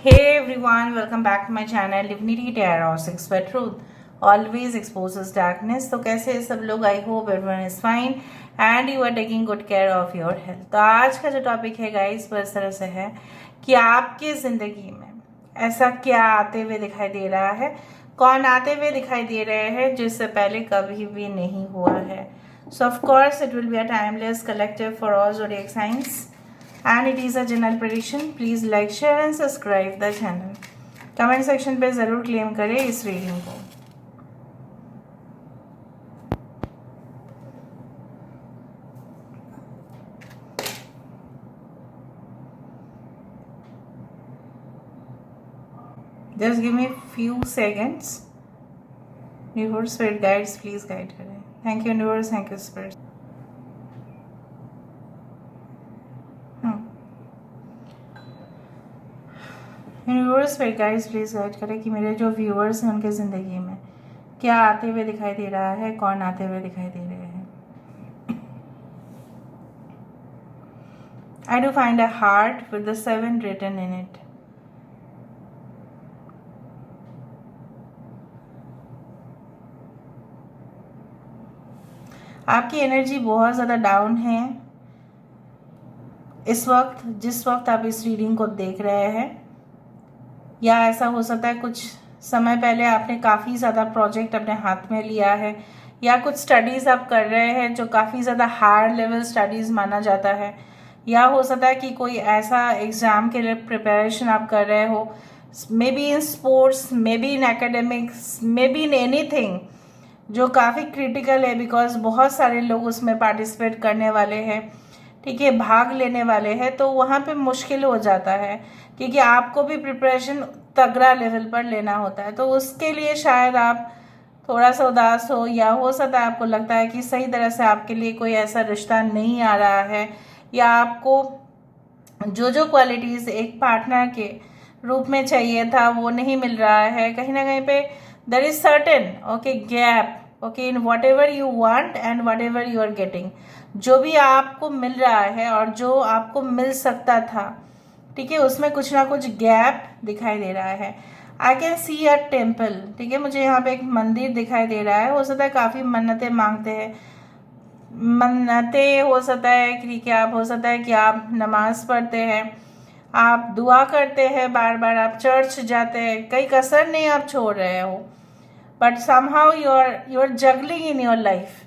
Hey everyone, welcome back to my channel Divinity Tarot 6 where truth always exposes darkness. तो कैसे हैं सब लोग? I hope everyone is fine and you are taking good care of your health. तो आज का जो topic है गाइस वो इस तरह से है कि आपकी जिंदगी में ऐसा क्या आते हुए दिखाई दे रहा है, कौन आते हुए दिखाई दे रहे हैं जिससे पहले कभी भी नहीं हुआ है। सो of course it will be a timeless collective for all zodiac signs and it is a general prediction. Please like, share and subscribe the channel. Comment section पे ज़रूर क्लेम करें इस रीडिंग को। Just give me few seconds. Universe spirit guides, please guide करें। Thank you universe, thank you spirit। Universe पे guys please guide करें कि मेरे जो व्यूअर्स हैं उनके ज़िंदगी में क्या आते हुए दिखाई दे रहा है, कौन आते हुए दिखाई दे रहे हैं। I do find a heart with the 7 written in it. आपकी एनर्जी बहुत ज़्यादा डाउन है इस वक्त, जिस वक्त आप इस रीडिंग को देख रहे हैं, या ऐसा हो सकता है कुछ समय पहले आपने काफ़ी ज़्यादा प्रोजेक्ट अपने हाथ में लिया है, या कुछ स्टडीज़ आप कर रहे हैं जो काफ़ी ज़्यादा हार्ड लेवल स्टडीज़ माना जाता है, या हो सकता है कि कोई ऐसा एग्ज़ाम के लिए प्रिपरेशन आप कर रहे हो, may be in sports, may be in academics, may be in anything जो काफ़ी क्रिटिकल है, बिकॉज बहुत सारे लोग उसमें पार्टिसिपेट करने वाले हैं, ठीक है, भाग लेने वाले हैं। तो वहाँ पे मुश्किल हो जाता है क्योंकि आपको भी प्रिपरेशन तगड़ा लेवल पर लेना होता है। तो उसके लिए शायद आप थोड़ा सा उदास हो, या हो सकता है आपको लगता है कि सही तरह से आपके लिए कोई ऐसा रिश्ता नहीं आ रहा है, या आपको जो जो क्वालिटीज़ एक पार्टनर के रूप में चाहिए था वो नहीं मिल रहा है। कहीं ना कहीं पे there is certain okay gap okay in whatever you want and whatever you are getting. जो भी आपको मिल रहा है और जो आपको मिल सकता था, ठीक है, उसमें कुछ ना कुछ गैप दिखाई दे रहा है। आई कैन सी अ टेम्पल, ठीक है, मुझे यहाँ पे एक मंदिर दिखाई दे रहा है। हो सकता है काफ़ी मन्नतें मांगते हैं, मन्नतें हो सकता है कि क्या आप, हो सकता है कि आप नमाज पढ़ते हैं, आप दुआ करते हैं, बार बार आप चर्च जाते हैं, कई कसर नहीं आप छोड़ रहे हो, but somehow you are juggling in your life.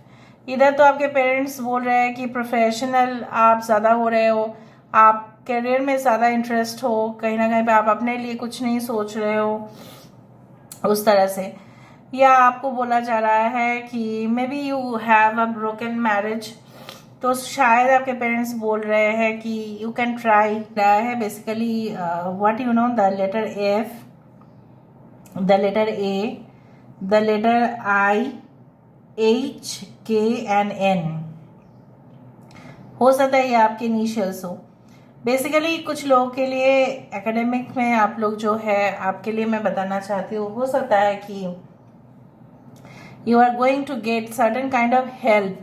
इधर तो आपके पेरेंट्स बोल रहे हैं कि प्रोफेशनल आप ज़्यादा हो रहे हो, आप करियर में ज़्यादा इंटरेस्ट हो, कहीं ना कहीं पे आप अपने लिए कुछ नहीं सोच रहे हो उस तरह से, या आपको बोला जा रहा है कि may be you have a broken marriage. तो शायद आपके पेरेंट्स बोल रहे हैं कि यू कैन ट्राई रहा है basically what you know, the letter F, the letter A, the letter I, H, K and N. हो सकता है ये आपके इनिशियल्स हो। बेसिकली कुछ लोगों के लिए एकेडमिक में आप लोग जो है, आपके लिए मैं बताना चाहती हूँ, हो सकता है कि you are going to get certain kind of help,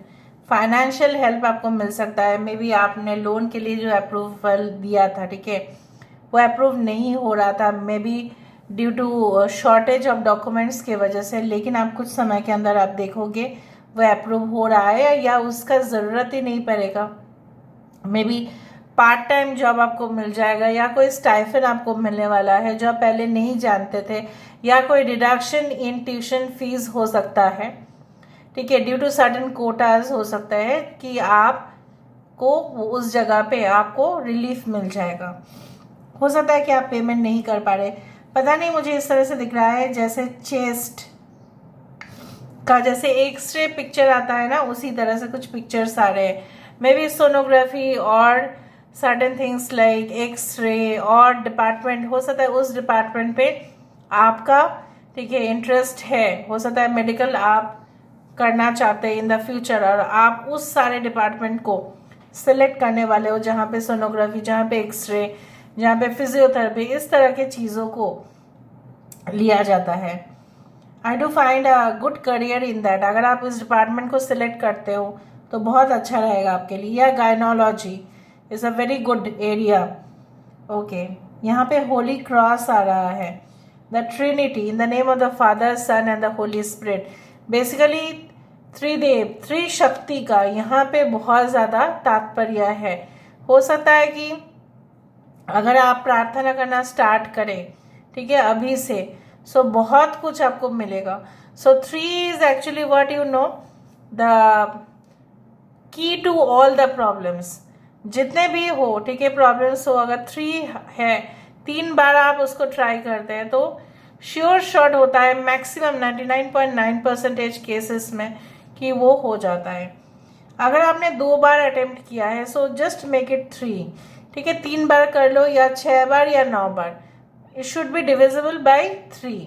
financial help आपको मिल सकता है। मे बी आपने लोन के लिए जो अप्रूवल दिया था, ठीक है, वो अप्रूव नहीं हो रहा था, maybe due to shortage of documents के वजह से, लेकिन आप कुछ समय के अंदर आप देखोगे वो अप्रूव हो रहा है, या उसका ज़रूरत ही नहीं पड़ेगा। May be part time job आपको मिल जाएगा, या कोई स्टाइफन आपको मिलने वाला है जो आप पहले नहीं जानते थे, या कोई डिडक्शन इन ट्यूशन फीस हो सकता है, ठीक है, ड्यू टू सर्टन कोटाज हो सकता है कि आपको उस जगह पे आपको रिलीफ मिल जाएगा। हो सकता है कि आप पेमेंट नहीं कर पा रहे, पता नहीं, मुझे इस तरह से दिख रहा है जैसे चेस्ट का जैसे एक्सरे पिक्चर आता है ना, उसी तरह से कुछ पिक्चर्स आ रहे हैं। मे बी सोनोग्राफी और सर्टेन थिंग्स लाइक एक्सरे और डिपार्टमेंट, हो सकता है उस डिपार्टमेंट पे आपका, ठीक है, इंटरेस्ट है। हो सकता है मेडिकल आप करना चाहते हैं इन द फ्यूचर, और आप उस सारे डिपार्टमेंट को सिलेक्ट करने वाले हो जहाँ पे सोनोग्राफी, जहाँ पे एक्सरे, जहाँ पे फिजियोथेरेपी, इस तरह के चीज़ों को लिया जाता है। आई do find a good career in that. अगर आप इस डिपार्टमेंट को सिलेक्ट करते हो तो बहुत अच्छा रहेगा आपके लिए। या gynaecology is a very good area, okay. यहाँ पे होली क्रॉस आ रहा है, the trinity in the name of the father, son and the holy spirit. Basically त्रिदेव, त्रिशक्ति का यहाँ पे बहुत ज़्यादा तात्पर्य है। हो सकता है कि अगर आप प्रार्थना करना स्टार्ट करें, ठीक है, अभी से, सो बहुत कुछ आपको मिलेगा। So 3 is actually what you know the key to all the problems, जितने भी हो, ठीक है, प्रॉब्लम्स हो, अगर 3 है, 3 बार आप उसको ट्राई करते हैं तो श्योर शॉट होता है मैक्सिमम 99.9% केसेस में कि वो हो जाता है। अगर आपने 2 बार अटेम्प्ट किया है, सो जस्ट मेक इट 3, ठीक है, 3 बार कर लो या 6 बार या 9 बार, it should be divisible by 3,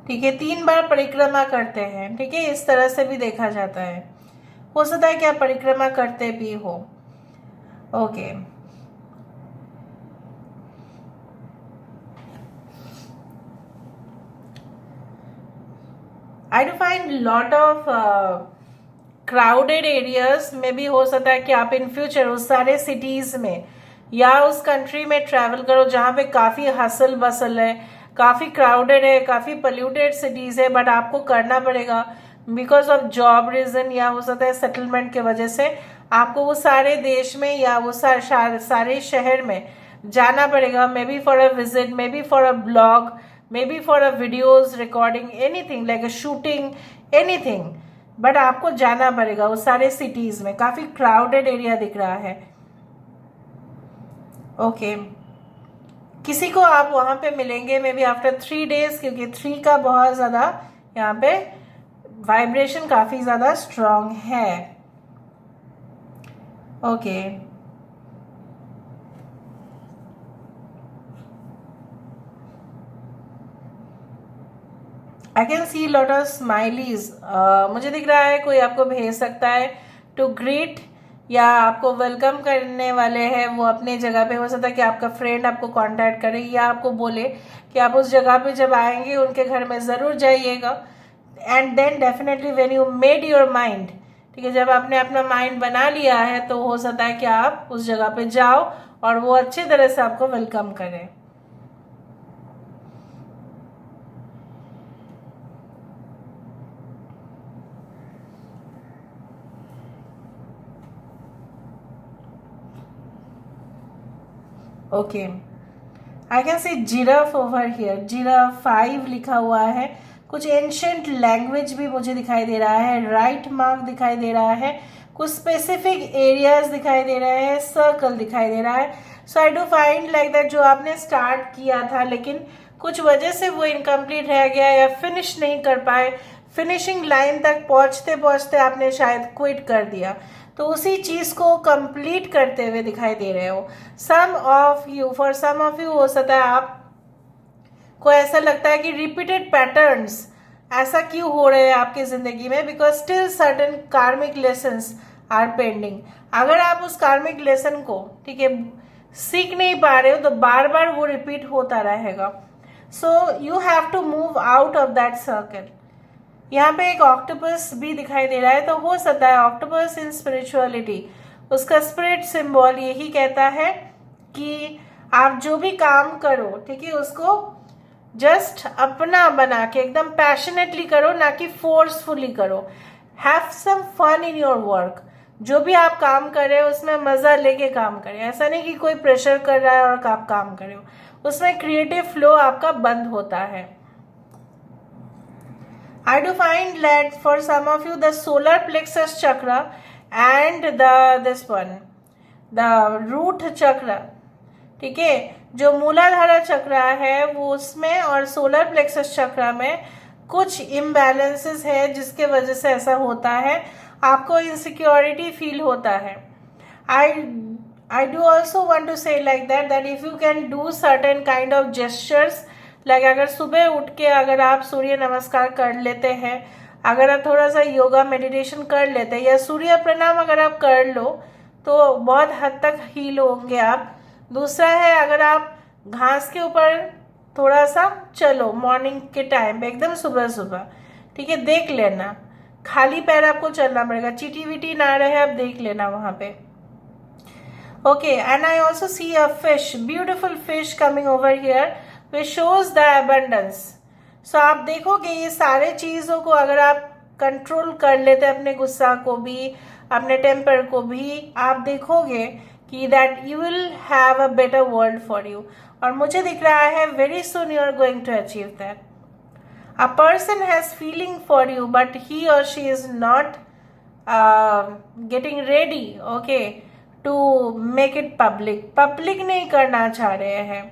ठीक है। 3 बार परिक्रमा करते हैं, ठीक है, इस तरह से भी देखा जाता है। हो सकता है कि आप परिक्रमा करते भी हो। Okay, I do find lot of crowded areas में भी हो सकता है कि आप इन फ्यूचर उस सारे सिटीज में या उस कंट्री में ट्रैवल करो जहाँ पे काफ़ी हसल बसल है, काफ़ी क्राउडेड है, काफ़ी पोल्यूटेड सिटीज़ है, बट आपको करना पड़ेगा बिकॉज ऑफ जॉब रीज़न या हो सकता है सेटलमेंट के वजह से आपको वो सारे देश में या वो सारे शहर में जाना पड़ेगा। May be for a visit, may be for a blog, may be for a videos recording, anything like a shooting, anything, but आपको जाना पड़ेगा उस सारे सिटीज़ में। काफ़ी क्राउडेड एरिया दिख रहा है। ओके, किसी को आप वहाँ पे मिलेंगे मे बी आफ्टर 3 डेज, क्योंकि 3 का बहुत ज़्यादा यहाँ पे वाइब्रेशन काफ़ी ज़्यादा स्ट्रॉन्ग है। Okay, I can see lot of smileys. मुझे दिख रहा है कोई आपको भेज सकता है टू ग्रीट या आपको वेलकम करने वाले हैं वो अपने जगह पे। हो सकता है कि आपका फ्रेंड आपको कांटेक्ट करे या आपको बोले कि आप उस जगह पे जब आएंगे उनके घर में ज़रूर जाइएगा। And then definitely when you made your mind, ठीक है, जब आपने अपना माइंड बना लिया है तो हो सकता है कि आप उस जगह पे जाओ और वो अच्छी तरह से आपको वेलकम करें। Okay, I can see giraffe over here, giraffe 5 लिखा हुआ है। कुछ एंशंट लैंग्वेज भी मुझे दिखाई दे रहा है, राइट मार्क दिखाई दे रहा है, कुछ स्पेसिफिक एरियाज दिखाई दे रहे हैं, सर्कल दिखाई दे रहा है। So I do find like that जो आपने स्टार्ट किया था लेकिन कुछ वजह से वो इनकम्प्लीट रह गया या फिनिश नहीं कर पाए, फिनिशिंग लाइन तक पहुंचते पहुंचते आपने शायद क्विट कर दिया, तो उसी चीज को कंप्लीट करते हुए दिखाई दे रहे हो। Some of you, for some of you हो सकता है आप को ऐसा लगता है कि रिपीटेड पैटर्न्स ऐसा क्यों हो रहे हैं आपकी जिंदगी में, बिकॉज स्टिल सर्टेन कार्मिक लेसन्स आर पेंडिंग। अगर आप उस कार्मिक लेसन को, ठीक है, सीख नहीं पा रहे हो तो बार बार वो रिपीट होता रहेगा। So you have to move out of that circle. यहाँ पे एक ऑक्टोपस भी दिखाई दे रहा है, तो हो सकता है ऑक्टोपस इन स्पिरिचुअलिटी, उसका स्पिरिट सिंबल यही कहता है कि आप जो भी काम करो, ठीक है, उसको जस्ट अपना बना के एकदम पैशनेटली करो, ना कि फोर्सफुली करो। Have some fun in your work, जो भी आप काम कर रहे हो उसमें मजा लेके काम करें। ऐसा नहीं कि कोई प्रेशर कर रहा है और आप काम कर रहे हो, उसमें क्रिएटिव फ्लो आपका बंद होता है। I do find that for some of you the solar plexus chakra and this one the root chakra, ठीक है, जो मूलाधारा चक्र है वो उसमें और सोलर प्लेक्सस चक्र में कुछ इम्बैलेंसेस है जिसके वजह से ऐसा होता है, आपको इनसिक्योरिटी फील होता है। I do also want to say like that if you can do certain kind of gestures, like अगर सुबह उठ के अगर आप सूर्य नमस्कार कर लेते हैं, अगर आप थोड़ा सा योगा मेडिटेशन कर लेते हैं या सूर्य प्रणाम अगर आप कर लो तो बहुत हद तक हील होंगे आप। दूसरा है अगर आप घास के ऊपर थोड़ा सा चलो मॉर्निंग के टाइम पे एकदम सुबह सुबह, ठीक है, देख लेना, खाली पैर आपको चलना पड़ेगा, चीटी वीटी ना रहे, आप देख लेना वहाँ पे। Okay, and I also see a fish, beautiful fish coming over here, which shows the abundance. So आप देखोगे ये सारे चीज़ों को अगर आप कंट्रोल कर लेते अपने गुस्सा को भी, अपने टेम्पर को भी, आप देखोगे कि that you will have a better world for you. और मुझे दिख रहा है very soon you are going to achieve that. A person has feeling for you, but he or she is not getting ready, okay, to make it public. Public नहीं करना चाह रहे हैं.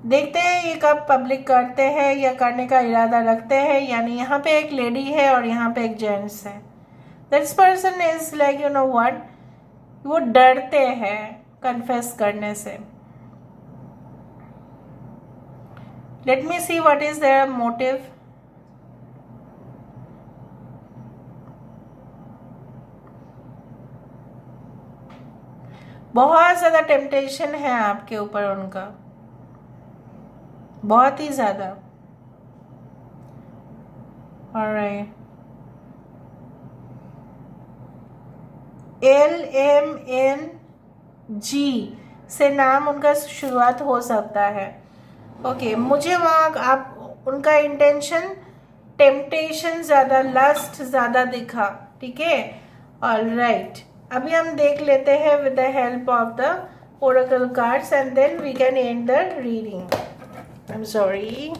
देखते हैं ये कब पब्लिक करते हैं या करने का इरादा रखते हैं. यानी यहाँ पे एक लेडी है और यहाँ पे एक जेंट्स है. This person is like you know what, वो डरते हैं कन्फेस करने से. Let me see what is their motive. बहुत ज़्यादा टेम्पटेशन है आपके ऊपर उनका, बहुत ही ज़्यादा. Alright. LMNG से नाम उनका शुरुआत हो सकता है. ओके, मुझे वहाँ आप उनका इंटेंशन टेम्पटेशन ज़्यादा, लस्ट ज़्यादा दिखा. ठीक है, ऑलराइट. अभी हम देख लेते हैं with the help of the oracle cards and then we can end the reading. I am sorry.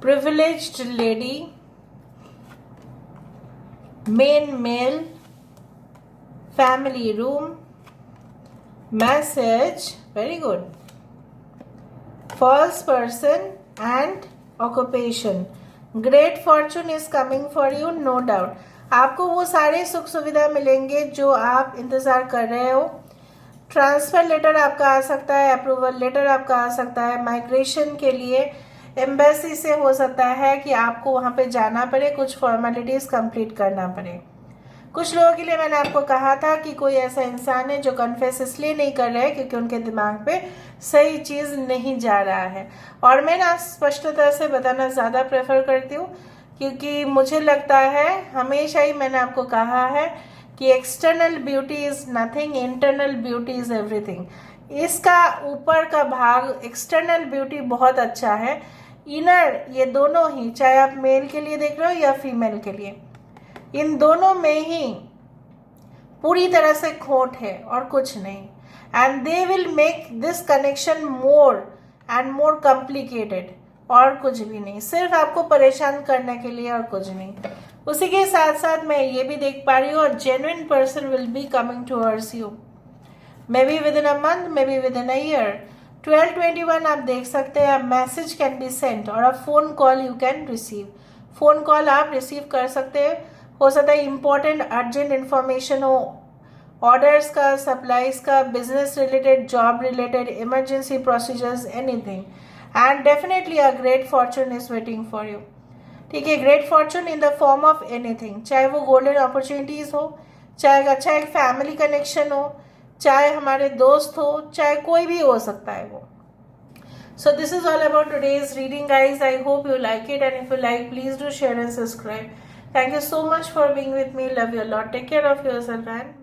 Privileged lady, main male, family room, message, very good, false person and occupation. Great fortune is coming for you, no doubt. आपको वो सारे सुख सुविधा मिलेंगे जो आप इंतज़ार कर रहे हो. ट्रांसफ़र लेटर आपका आ सकता है, अप्रूवल लेटर आपका आ सकता है. माइग्रेशन के लिए एम्बेसी से हो सकता है कि आपको वहाँ पे जाना पड़े, कुछ फॉर्मेलिटीज़ कंप्लीट करना पड़े. कुछ लोगों के लिए मैंने आपको कहा था कि कोई ऐसा इंसान है जो कन्फेस इसलिए नहीं कर रहा है क्योंकि उनके दिमाग पे सही चीज़ नहीं जा रहा है. और मैं ना स्पष्टता से बताना ज़्यादा प्रेफर करती हूँ क्योंकि मुझे लगता है, हमेशा ही मैंने आपको कहा है कि external beauty is nothing, internal beauty is everything. इसका ऊपर का भाग एक्सटर्नल ब्यूटी बहुत अच्छा है, इनर ये दोनों ही, चाहे आप मेल के लिए देख रहे हो या फीमेल के लिए, इन दोनों में ही पूरी तरह से खोट है और कुछ नहीं. And they will make this connection more and more complicated, और कुछ भी नहीं, सिर्फ आपको परेशान करने के लिए और कुछ नहीं. उसी के साथ साथ मैं ये भी देख पा रही हूँ, genuine person will be coming towards you, may be with in a month, may be with in a year. 1221 आप देख सकते हैं, मैसेज कैन बी सेंट और अ phone call you can receive. Phone call आप रिसीव कर सकते हैं. हो सकता है इंपॉर्टेंट अर्जेंट इन्फॉर्मेशन हो, ऑर्डर्स का, सप्लाईज का, business related, job related, emergency procedures, anything. And definitely a great Fortune is waiting for you. ठीक है, great Fortune in the form of anything, चाहे वो गोल्डन अपॉर्चुनिटीज़ हो, चाहे अच्छा एक फैमिली कनेक्शन हो, चाहे हमारे दोस्त हो, चाहे कोई भी हो सकता है वो. So this is all about today's reading, guys. I hope you like it, and if you like, please do share and subscribe. Thank you so much for being with me. Love you a lot. Take care of yourself and